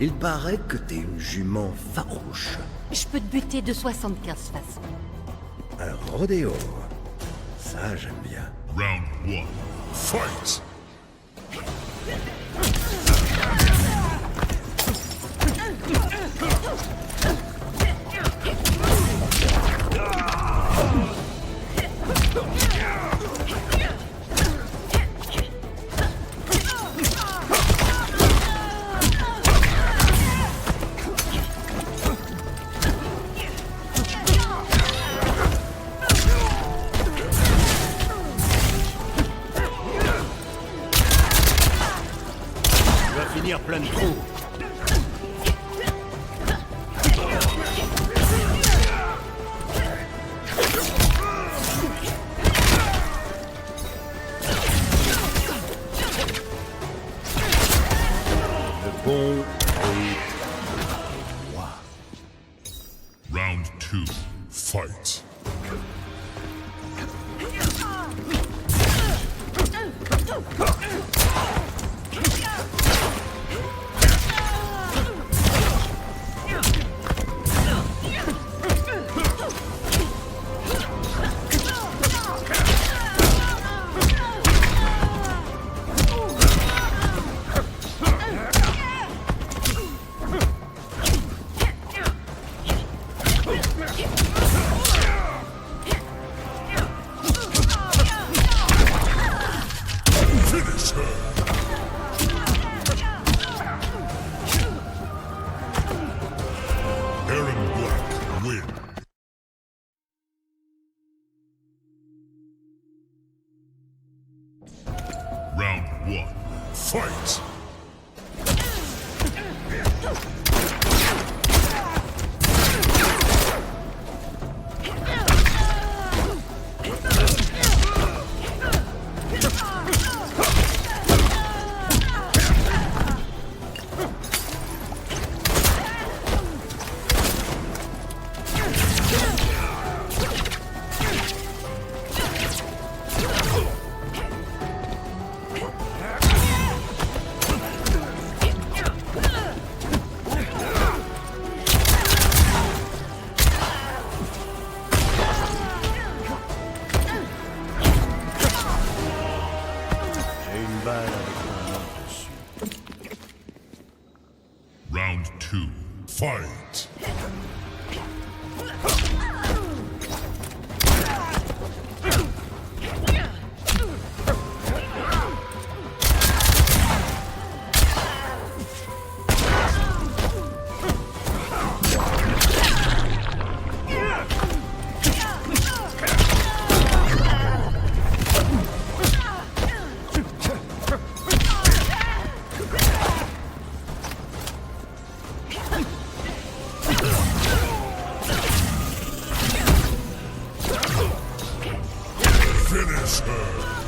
Il paraît que t'es une jument farouche. Je peux te buter de 75 façons. Un rodéo. Ça, j'aime bien. Round 1. Fight! Finir plein de trous. Le bon roi. Round 2. Fight! Finish her! Erron Black win. Round 1. Fight! J'ai une balle avec mon nom dessus. Round 2. Fight! Finish her!